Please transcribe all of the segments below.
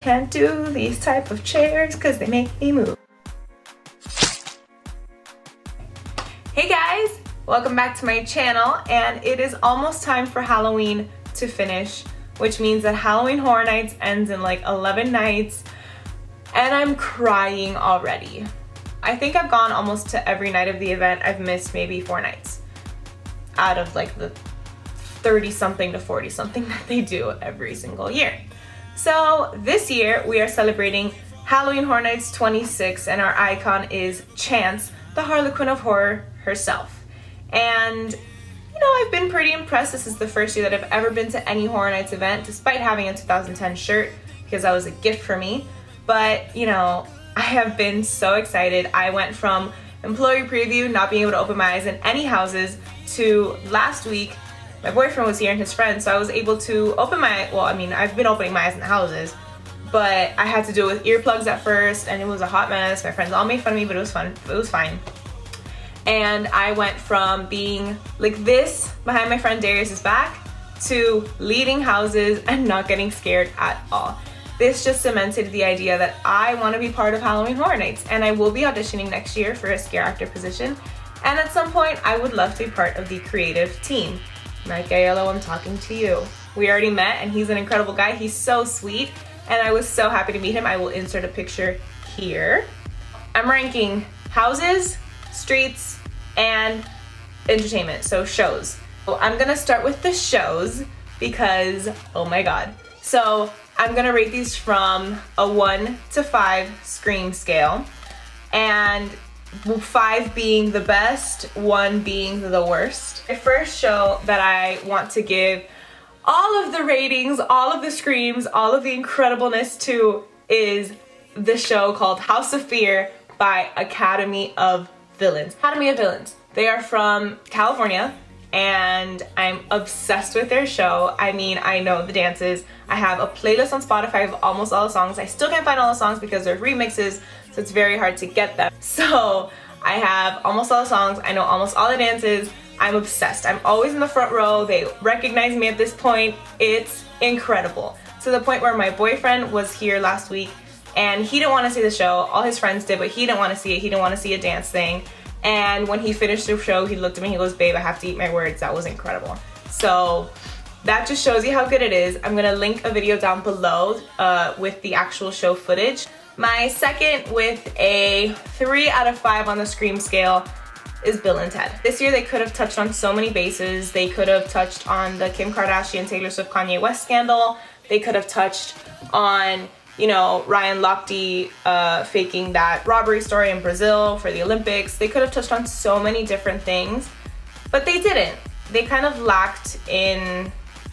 Can't do these type of chairs because they make me move. Hey guys, welcome back to my channel, and it is almost time for Halloween to finish, which means that Halloween Horror Nights ends in like 11 nights, and I'm crying already. I think I've gone almost to every night of the event. I've missed maybe 4 nights out of like the 30 something to 40 something that they do every single year. So this year we are celebrating Halloween Horror Nights 26, and our icon is Chance, the Harlequin of Horror herself. And you know, I've been pretty impressed. This is the first year that I've ever been to any Horror Nights event, despite having a 2010 shirt, because that was a gift for me. But you know, I have been so excited. I went from employee preview, not being able to open my eyes in any houses, to last week my boyfriend was here and his friend, so I was able to open my, well, I mean, I've been opening my eyes in the houses, but I had to do it with earplugs at first, and it was a hot mess. My friends all made fun of me, but it was fun. It was fine. And I went from being like this behind my friend Darius's back to leading houses and not getting scared at all. This just cemented the idea that I want to be part of Halloween Horror Nights, and I will be auditioning next year for a scare actor position, and at some point I would love to be part of the creative team. Mike Aiello, I'm talking to you. We already met, and he's an incredible guy. He's so sweet, and I was so happy to meet him. I will insert a picture here. I'm ranking houses, streets, and entertainment, so shows. So I'm gonna start with the shows because, oh my god. So I'm gonna rate these from a 1 to 5 scream scale, and 5 being the best, 1 being the worst. The first show that I want to give all of the ratings, all of the screams, all of the incredibleness to is the show called House of Fear by Academy of Villains. Academy of Villains. They are from California, and I'm obsessed with their show. I mean, I know the dances. I have a playlist on Spotify of almost all the songs. I still can't find all the songs because they're remixes, so it's very hard to get them. So I have almost all the songs. I know almost all the dances. I'm obsessed. I'm always in the front row. They recognize me at this point. It's incredible. To the point where my boyfriend was here last week, and he didn't want to see the show. All his friends did, but he didn't want to see it. He didn't want to see a dance thing. And when he finished the show, he looked at me, he goes, "Babe, I have to eat my words. That was incredible." So that just shows you how good it is. I'm gonna link a video down below with the actual show footage. My second, with a 3 out of 5 on the scream scale, is Bill and Ted. This year they could have touched on so many bases. They could have touched on the Kim Kardashian, Taylor Swift, Kanye West scandal. They could have touched on, you know, Ryan Lochte faking that robbery story in Brazil for the Olympics. They could have touched on so many different things, but they didn't. They kind of lacked in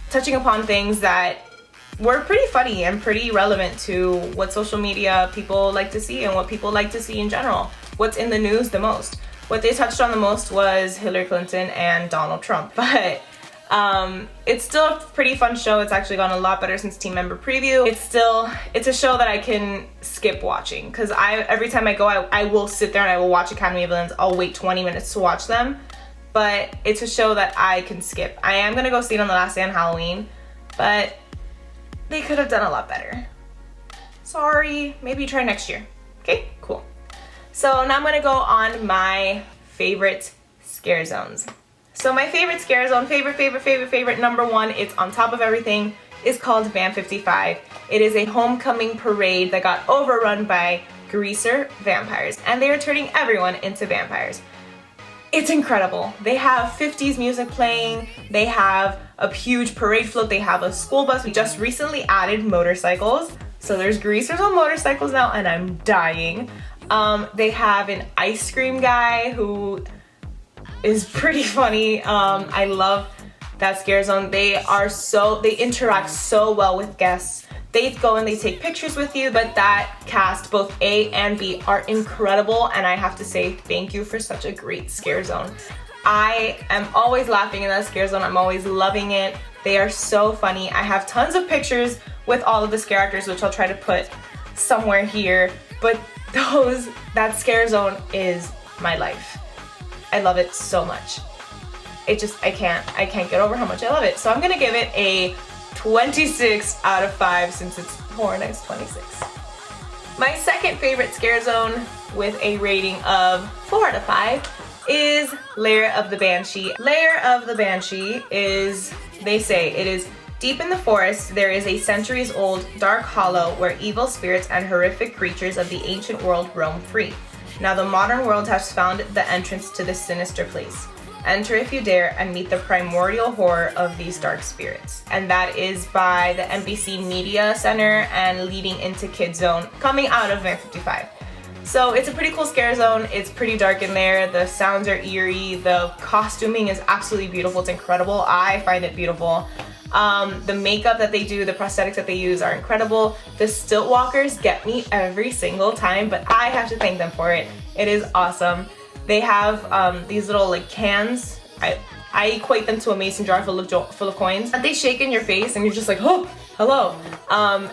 touching upon things that were pretty funny and pretty relevant to what social media people like to see and what people like to see in general. What's in the news the most. What they touched on the most was Hillary Clinton and Donald Trump, but it's still a pretty fun show. It's actually gone a lot better since Team Member Preview. It's a show that I can skip watching, because every time I go, I will sit there and I will watch Academy of Villains. I'll wait 20 minutes to watch them, but it's a show that I can skip. I am gonna go see it on the last day on Halloween, but they could have done a lot better. Sorry, maybe try next year. Okay, cool. So now I'm gonna go on my favorite scare zones. So my favorite scare zone, favorite, number 1, it's on top of everything, is called Van 55. It is a homecoming parade that got overrun by greaser vampires, and they are turning everyone into vampires. It's incredible. They have 50s music playing, they have a huge parade float, they have a school bus. We just recently added motorcycles, so there's greasers on motorcycles now, and I'm dying. They have an ice cream guy who is pretty funny. I love that scare zone. They interact so well with guests. They go and they take pictures with you, but that cast, both A and B, are incredible, and I have to say thank you for such a great scare zone. I am always laughing in that scare zone. I'm always loving it. They are so funny. I have tons of pictures with all of the scare actors, which I'll try to put somewhere here, but that scare zone is my life. I love it so much. I can't get over how much I love it. So I'm gonna give it a 26 out of 5 since it's Horror Nights 26. My second favorite scare zone with a rating of 4 out of 5 is Lair of the Banshee. Lair of the Banshee is, they say, it is deep in the forest. There is a centuries-old dark hollow where evil spirits and horrific creatures of the ancient world roam free. Now the modern world has found the entrance to this sinister place. Enter if you dare and meet the primordial horror of these dark spirits. And that is by the NBC Media Center and leading into Kid Zone, coming out of Van 55. So it's a pretty cool scare zone. It's pretty dark in there. The sounds are eerie. The costuming is absolutely beautiful. It's incredible. I find it beautiful. The makeup that they do, the prosthetics that they use are incredible. The stilt walkers get me every single time, but I have to thank them for it. It is awesome. They have these little like cans. I equate them to a mason jar full of coins. And they shake in your face and you're just like, oh, hello.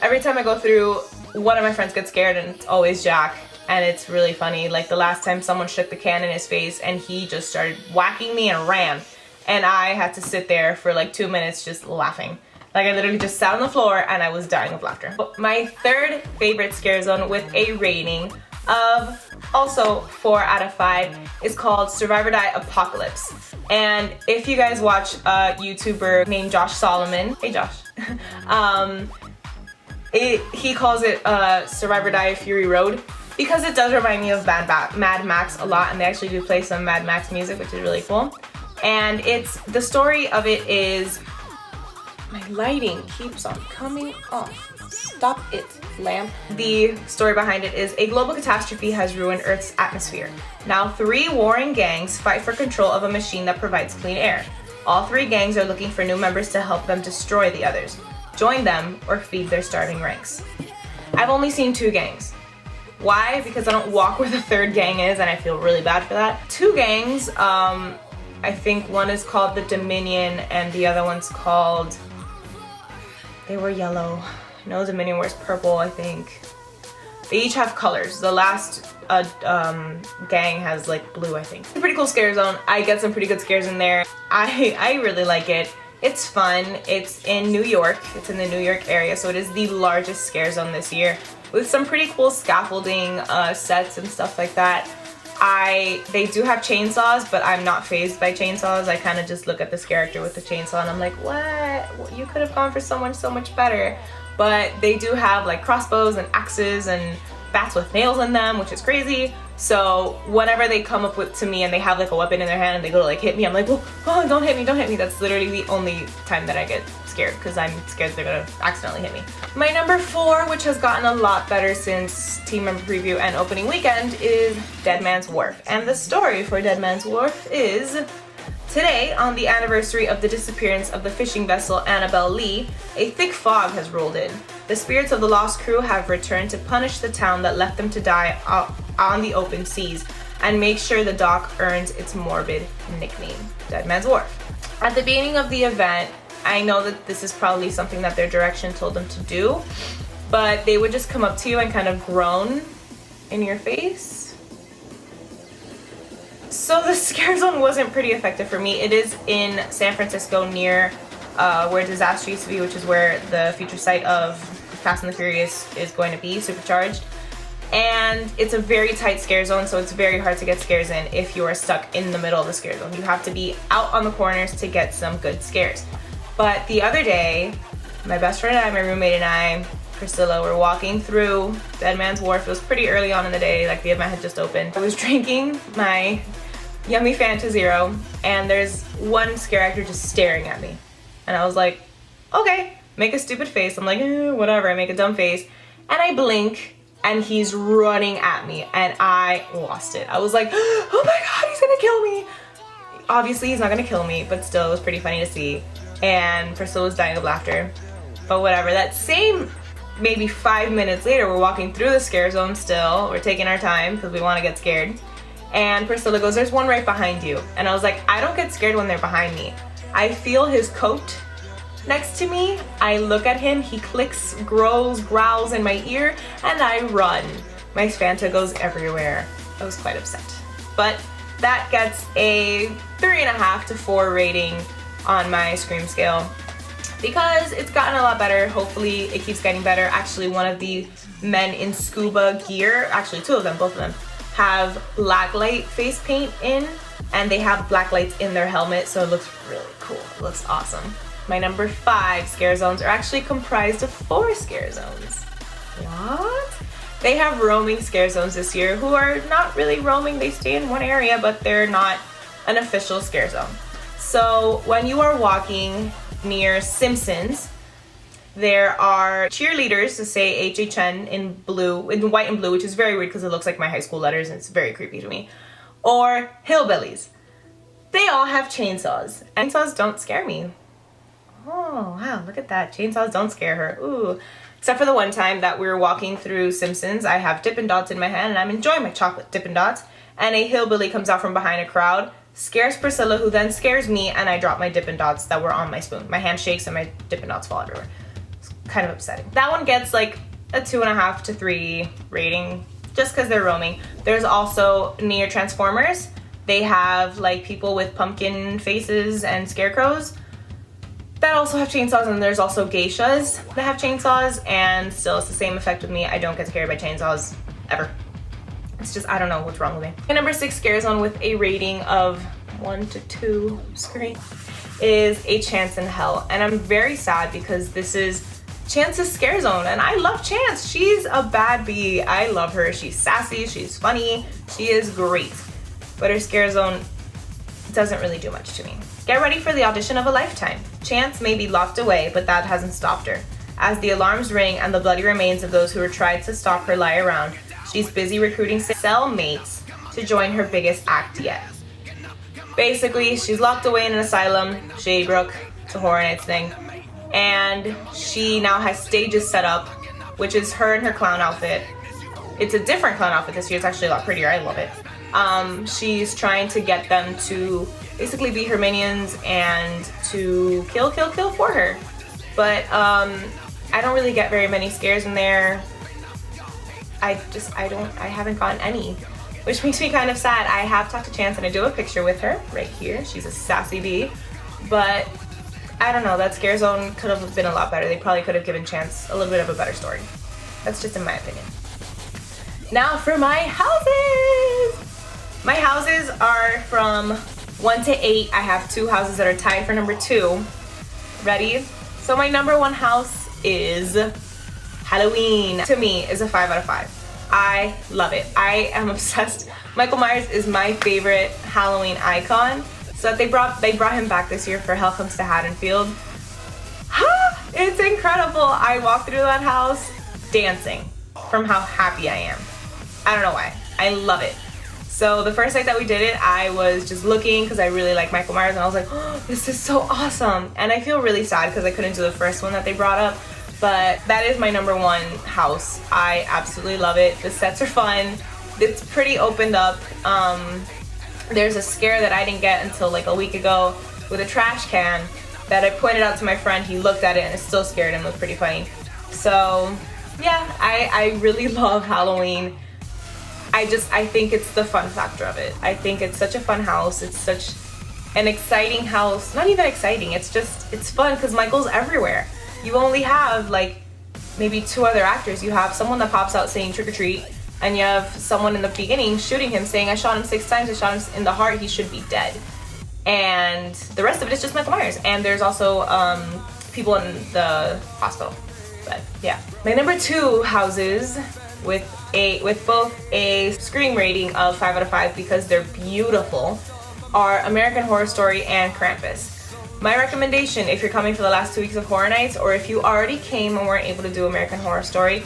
Every time I go through, one of my friends gets scared and it's always Jack. And it's really funny. Like the last time someone shook the can in his face and he just started whacking me and ran. And I had to sit there for like 2 minutes just laughing. Like I literally just sat on the floor and I was dying of laughter. My third favorite scare zone with a rating of also 4 out of 5 is called Survive or Die Apocalypse. And if you guys watch a YouTuber named Josh Solomon, hey Josh, he calls it Survive or Die Fury Road because it does remind me of Mad Max a lot, and they actually do play some Mad Max music, which is really cool. And the story of it is, my lighting keeps on coming off. Stop it, lamp. The story behind it is a global catastrophe has ruined Earth's atmosphere. Now 3 warring gangs fight for control of a machine that provides clean air. All 3 gangs are looking for new members to help them destroy the others. Join them or feed their starving ranks. I've only seen 2 gangs. Why? Because I don't walk where the 3rd gang is and I feel really bad for that. 2 gangs, I think one is called the Dominion and the other one's called, they were yellow. No, Dominion wears purple, I think. They each have colors. The last gang has like blue, I think. It's a pretty cool scare zone. I get some pretty good scares in there. I really like it. It's fun. It's in New York. It's in the New York area, so it is the largest scare zone this year with some pretty cool scaffolding sets and stuff like that. They do have chainsaws, but I'm not fazed by chainsaws. I kind of just look at this character with the chainsaw and I'm like, what? You could have gone for someone so much better. But they do have like crossbows and axes and bats with nails in them, which is crazy. So whenever they come up to me and they have like a weapon in their hand and they go to like hit me, I'm like, oh, don't hit me, don't hit me. That's literally the only time that I get scared because I'm scared they're gonna accidentally hit me. My number 4, which has gotten a lot better since team member preview and opening weekend, is Dead Man's Wharf. And the story for Dead Man's Wharf is, today, on the anniversary of the disappearance of the fishing vessel Annabelle Lee, a thick fog has rolled in. The spirits of the lost crew have returned to punish the town that left them to die on the open seas and make sure the dock earns its morbid nickname, Dead Man's Wharf. At the beginning of the event, I know that this is probably something that their direction told them to do, but they would just come up to you and kind of groan in your face. So the scare zone wasn't pretty effective for me. It is in San Francisco near where Disaster used to be, which is where the future site of Fast and the Furious is going to be, supercharged. And it's a very tight scare zone, so it's very hard to get scares in if you are stuck in the middle of the scare zone. You have to be out on the corners to get some good scares. But the other day, my best friend and I, my roommate and I, Priscilla, were walking through Dead Man's Wharf. It was pretty early on in the day, like the event had just opened. I was drinking my yummy Fanta Zero, and there's one scare actor just staring at me. And I was like, okay, make a stupid face. I'm like, whatever, I make a dumb face. And I blink, and he's running at me, and I lost it. I was like, oh my God, he's gonna kill me. Obviously, he's not gonna kill me, but still, it was pretty funny to see. And Priscilla was dying of laughter. But whatever, that same maybe 5 minutes later, we're walking through the scare zone still. We're taking our time because we want to get scared. And Priscilla goes, there's one right behind you. And I was like, I don't get scared when they're behind me. I feel his coat next to me. I look at him, he clicks, growls in my ear, and I run. My Fanta goes everywhere. I was quite upset. But that gets a 3.5 to 4 rating on my Scream scale. because it's gotten a lot better. Hopefully it keeps getting better. Actually, one of the men in scuba gear, actually two of them, both of them, have black light face paint in, and they have black lights in their helmet, so it looks really cool. It looks awesome. My number 5 scare zones are actually comprised of 4 scare zones. What? They have roaming scare zones this year who are not really roaming. They stay in one area, but they're not an official scare zone. So when you are walking near Simpsons, there are cheerleaders to say HHN in blue, in white and blue, which is very weird because it looks like my high school letters and it's very creepy to me. Or hillbillies. They all have chainsaws. And chainsaws don't scare me. Oh, wow, look at that. Chainsaws don't scare her. Ooh. Except for the one time that we were walking through Simpsons, I have Dippin' Dots in my hand and I'm enjoying my chocolate Dippin' Dots, and a hillbilly comes out from behind a crowd, scares Priscilla, who then scares me, and I drop my Dippin' Dots that were on my spoon. My hand shakes and my Dippin' Dots fall everywhere. It's kind of upsetting. That one gets like a 2.5 to 3 rating just because they're roaming. There's also near Transformers. They have like people with pumpkin faces and scarecrows that also have chainsaws, and there's also geishas that have chainsaws, and still it's the same effect with me. I don't get scared by chainsaws ever. It's just, I don't know what's wrong with me. My number 6 scare zone with a rating of 1 to 2 screen is A Chance in Hell, and I'm very sad because this is Chance's scare zone, and I love Chance. She's a bad bee. I love her. She's sassy, she's funny, she is great, but her scare zone doesn't really do much to me. Get ready for the audition of a lifetime. Chance may be locked away, but that hasn't stopped her. As the alarms ring and the bloody remains of those who have tried to stop her lie around, she's busy recruiting cellmates to join her biggest act yet. Basically, she's locked away in an asylum, Shadebrook, it's a Horror Nights thing, and she now has stages set up, which is her in her clown outfit. It's a different clown outfit this year. It's actually a lot prettier. I love it. She's trying to get them to basically be her minions and to kill for her. But I don't really get very many scares in there. I haven't gotten any, which makes me kind of sad. I have talked to Chance and I do have a picture with her right here. She's a sassy bee, but I don't know, that scare zone could have been a lot better. They probably could have given Chance a little bit of a better story. That's just in my opinion. Now for my houses. My houses are from 1 to 8. I have 2 houses that are tied for number 2. Ready? So my number 1 house is Halloween. To me, is a 5 out of 5. I love it. I am obsessed. Michael Myers is my favorite Halloween icon. So they brought him back this year for Hell Comes to Haddonfield. It's incredible. I walked through that house dancing from how happy I am. I don't know why. I love it. So the first night that we did it, I was just looking because I really like Michael Myers, and I was like, oh, this is so awesome. And I feel really sad because I couldn't do the first one that they brought up, but that is my number 1 house. I absolutely love it. The sets are fun. It's pretty opened up. There's a scare that I didn't get until like a week ago with a trash can that I pointed out to my friend. He looked at it and it still scared him. It was pretty funny. So yeah, I really love Halloween. I think it's the fun factor of it. I think it's such a fun house. It's such an exciting house. Not even exciting, it's fun because Michael's everywhere. You only have like maybe 2 other actors. You have someone that pops out saying trick or treat, and you have someone in the beginning shooting him saying, I shot him 6 times, I shot him in the heart, he should be dead. And the rest of it is just Michael Myers. And there's also people in the hospital. But yeah. My number 2 houses with both a Scream rating of 5 out of 5 because they're beautiful are American Horror Story and Krampus. My recommendation, if you're coming for the last 2 weeks of Horror Nights, or if you already came and weren't able to do American Horror Story,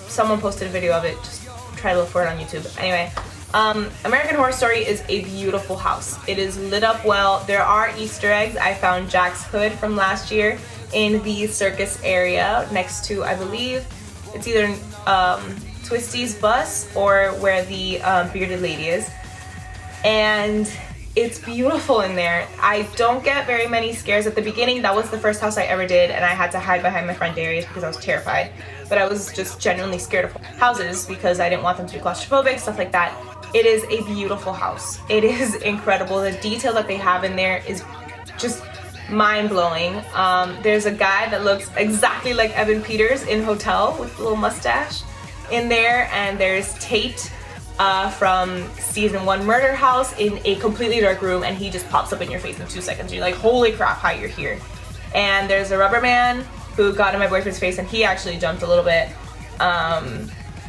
someone posted a video of it, just try to look for it on YouTube. Anyway, American Horror Story is a beautiful house. It is lit up well. There are Easter eggs. I found Jack's hood from last year in the circus area next to, I believe, it's either Twisty's bus or where the bearded lady is. And it's beautiful in there. I don't get very many scares at the beginning. That was the first house I ever did, and I had to hide behind my friend Darius because I was terrified. But I was just genuinely scared of houses because I didn't want them to be claustrophobic, stuff like that. It is a beautiful house. It is incredible. The detail that they have in there is just mind-blowing. There's a guy that looks exactly like Evan Peters in Hotel with a little mustache in there, and there's Tate from season 1 Murder House in a completely dark room, and he just pops up in your face in 2 seconds. You're like, holy crap, hi, you're here. And there's a rubber man who got in my boyfriend's face, and he actually jumped a little bit.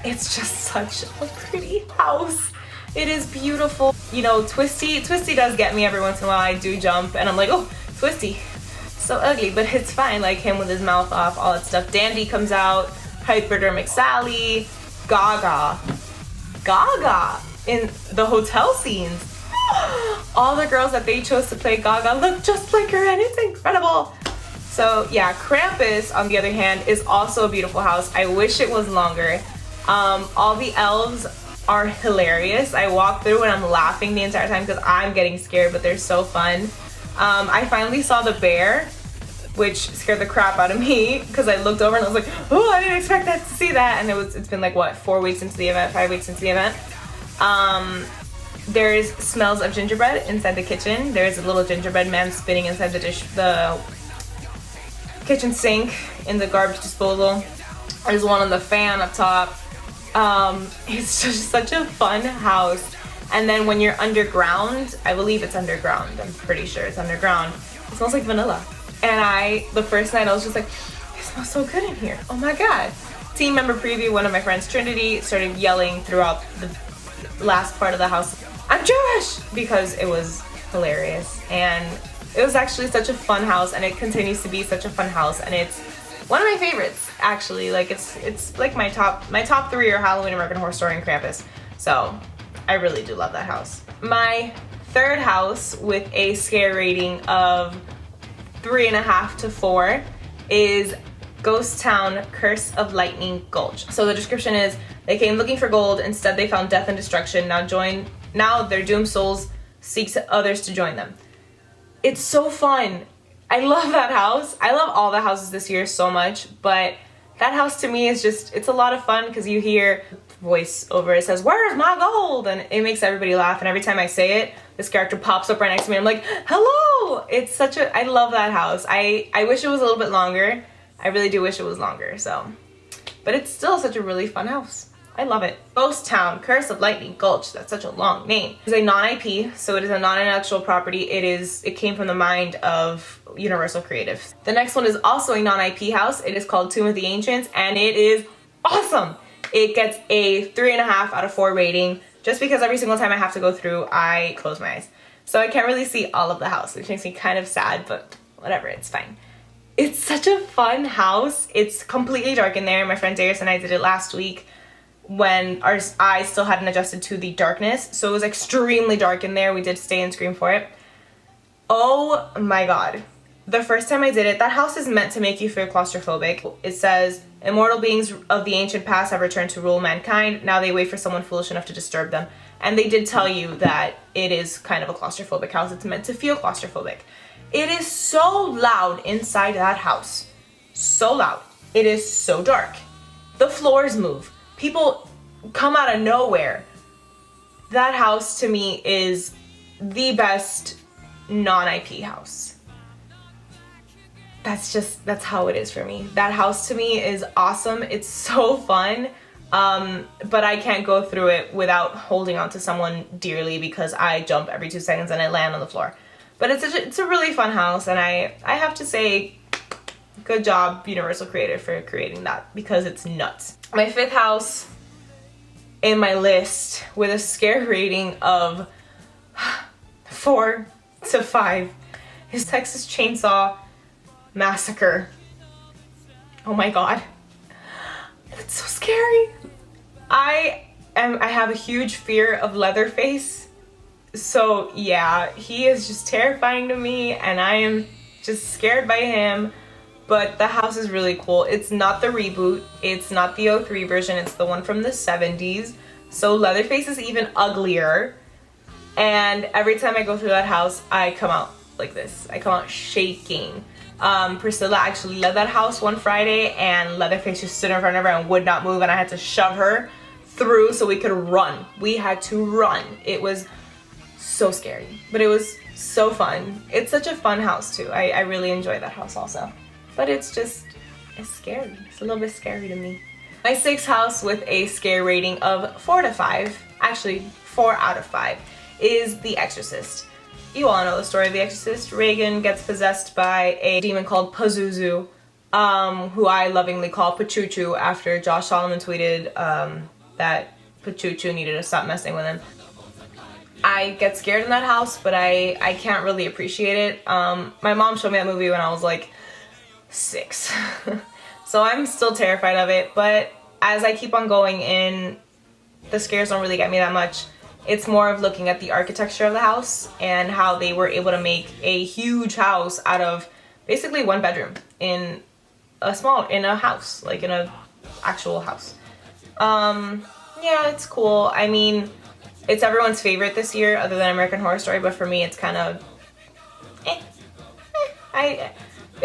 It's just such a pretty house. It is beautiful. You know, Twisty does get me every once in a while. I do jump, and I'm like, oh, Twisty, so ugly, but it's fine. Like him with his mouth off, all that stuff. Dandy comes out, Hypodermic Sally, Gaga in the hotel scenes. All the girls that they chose to play Gaga look just like her, and it's incredible. So yeah, Krampus, on the other hand, is also a beautiful house. I wish it was longer. All the elves are hilarious. I walk through and I'm laughing the entire time because I'm getting scared, but they're so fun. I finally saw the bear, which scared the crap out of me because I looked over and I was like, oh, I didn't expect that to see that. And it's been like, what, 4 weeks into the event, 5 weeks into the event. There's smells of gingerbread inside the kitchen. There's a little gingerbread man spinning inside the kitchen sink in the garbage disposal. There's one on the fan up top. It's just such a fun house. And then when you're underground, I believe it's underground, I'm pretty sure it's underground, it smells like vanilla. And the first night I was just like, it smells so good in here, oh my god. Team member preview, one of my friends, Trinity, started yelling throughout the last part of the house, I'm Jewish, because it was hilarious. And it was actually such a fun house, and it continues to be such a fun house, and it's one of my favorites, actually. Like it's like my top 3 are Halloween, American Horror Story, and Krampus. So I really do love that house. My third house with a scare rating of 3.5 to 4 is Ghost Town Curse of Lightning Gulch. So the description is, they came looking for gold, instead they found death and destruction. Now their doomed souls seek others to join them. It's so fun. I love that house. I love all the houses this year so much, but that house to me is just, it's a lot of fun because you hear voice over it says, where's my gold? And it makes everybody laugh, and every time I say it, this character pops up right next to me and I'm like, hello! It's such a, I love that house. I wish it was a little bit longer. I really do wish it was longer, so. But it's still such a really fun house. I love it. Ghost Town Curse of Lightning Gulch, that's such a long name. It's a non-IP, so it is a non-intellectual property. It came from the mind of Universal Creative. The next one is also a non-IP house. It is called Tomb of the Ancients, and it is awesome. It gets a 3.5 out of 4 rating, just because every single time I have to go through, I close my eyes. So I can't really see all of the house, which makes me kind of sad, but whatever, it's fine. It's such a fun house. It's completely dark in there. My friend Darius and I did it last week when our eyes still hadn't adjusted to the darkness. So it was extremely dark in there. We did stay and scream for it. Oh my god. The first time I did it, that house is meant to make you feel claustrophobic. It says, immortal beings of the ancient past have returned to rule mankind. Now they wait for someone foolish enough to disturb them. And they did tell you that it is kind of a claustrophobic house. It's meant to feel claustrophobic. It is so loud inside that house. So loud. It is so dark. The floors move. People come out of nowhere. That house to me is the best non-IP house. That's how it is for me. That house to me is awesome. It's so fun. But I can't go through it without holding on to someone dearly because I jump every 2 seconds and I land on the floor. But it's a really fun house, and I have to say, good job Universal Creative for creating that, because it's nuts. My fifth house in my list with a scare rating of 4 to 5 is Texas Chainsaw Massacre. Oh my god. It's so scary. I have a huge fear of Leatherface. So yeah, he is just terrifying to me, and I am just scared by him. But the house is really cool. It's not the reboot. It's not the '03 version. It's the one from the 70s. So Leatherface is even uglier. And every time I go through that house, I come out like this. I come out shaking. Priscilla actually led that house one Friday, and Leatherface just stood in front of her and would not move, and I had to shove her through so we could run. We had to run. It was so scary, but it was So fun. It's such a fun house too. I really enjoy that house also. But it's scary. It's a little bit scary to me. My sixth house with a scare rating of 4 to 5, actually 4 out of 5, is The Exorcist. You all know the story of The Exorcist. Reagan gets possessed by a demon called Pazuzu, who I lovingly call Pachuchu after Josh Solomon tweeted that Pachuchu needed to stop messing with him. I get scared in that house, but I can't really appreciate it. My mom showed me that movie when I was like 6. So I'm still terrified of it, but as I keep on going in, the scares don't really get me that much. It's more of looking at the architecture of the house and how they were able to make a huge house out of basically one bedroom in a house, like in a actual house. Yeah, it's cool. I mean, it's everyone's favorite this year other than American Horror Story, but for me it's kind of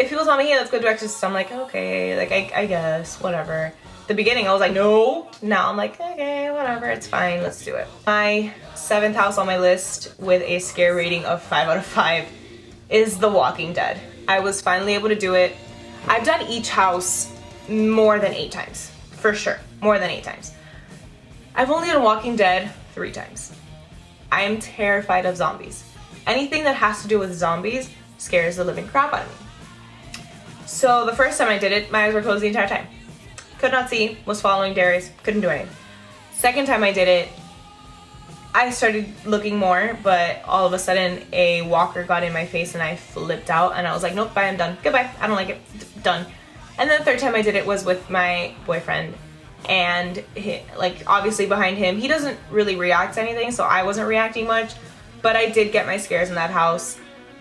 if people tell me, hey, let's go to Exorcist, I'm like, okay, like I guess, whatever. The beginning I was like, no. Now I'm like, okay, whatever, it's fine, let's do it. My 7th house on my list with a scare rating of 5 out of 5 is The Walking Dead. I was finally able to do it. I've done each house more than 8 times, for sure, more than 8 times. I've only done Walking Dead 3 times. I am terrified of zombies. Anything that has to do with zombies scares the living crap out of me. So the first time I did it, my eyes were closed the entire time. Could not see, was following Darius, couldn't do anything. Second time I did it, I started looking more, but all of a sudden a walker got in my face and I flipped out and I was like, nope, bye, I'm done. Goodbye, I don't like it, done. And then the third time I did it was with my boyfriend, and like obviously behind him, he doesn't really react to anything, so I wasn't reacting much, but I did get my scares in that house.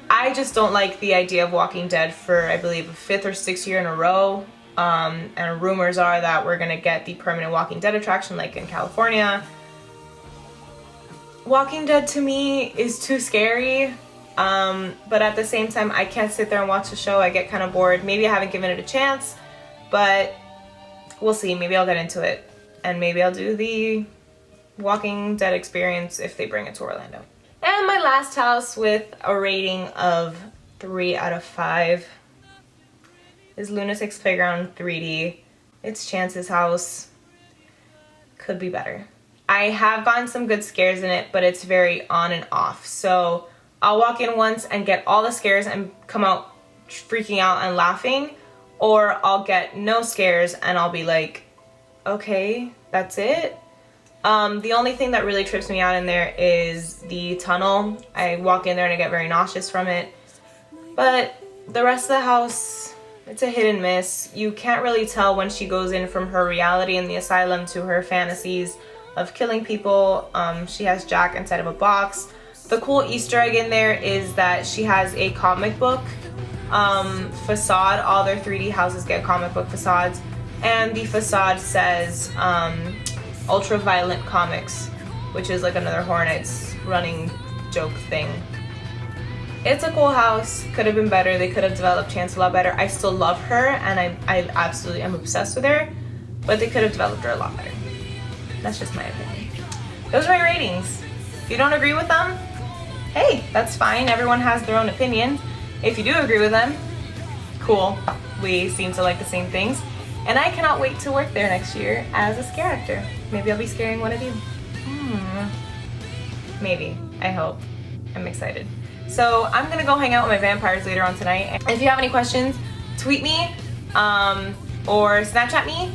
I just don't like the idea of Walking Dead for, I believe, a 5th or 6th year in a row. And rumors are that we're gonna get the permanent Walking Dead attraction like in California. Walking Dead to me is too scary, but at the same time I can't sit there and watch the show. I get kind of bored. Maybe I haven't given it a chance, but we'll see. Maybe I'll get into it, and maybe I'll do the Walking Dead experience if they bring it to Orlando. And my last house with a rating of 3 out of 5 is Lunatic's Playground 3D. It's Chance's house. Could be better. I have gotten some good scares in it, but it's very on and off. So I'll walk in once and get all the scares and come out freaking out and laughing, or I'll get no scares and I'll be like, okay, that's it. The only thing that really trips me out in there is the tunnel. I walk in there and I get very nauseous from it. But the rest of the house, it's a hit and miss. You can't really tell when she goes in from her reality in the asylum to her fantasies of killing people. She has Jack inside of a box. The cool Easter egg in there is that she has a comic book facade. All their 3D houses get comic book facades, and the facade says Ultraviolet Comics, which is like another Horror Nights running joke thing. It's a cool house. Could have been better. They could have developed Chance a lot better. I still love her, and I absolutely am obsessed with her, but they could have developed her a lot better. That's just my opinion. Those are my ratings. If you don't agree with them, hey, that's fine. Everyone has their own opinion. If you do agree with them, cool. We seem to like the same things. And I cannot wait to work there next year as a scare actor. Maybe I'll be scaring one of you. Maybe. I hope. I'm excited. So I'm gonna go hang out with my vampires later on tonight. If you have any questions, tweet me or Snapchat me,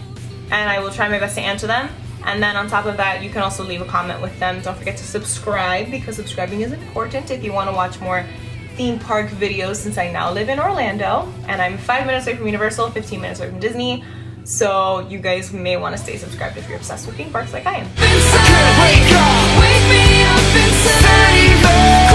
and I will try my best to answer them. And then on top of that, you can also leave a comment with them. Don't forget to subscribe, because subscribing is important if you want to watch more theme park videos, since I now live in Orlando and I'm 5 minutes away from Universal, 15 minutes away from Disney. So you guys may want to stay subscribed if you're obsessed with theme parks like I am.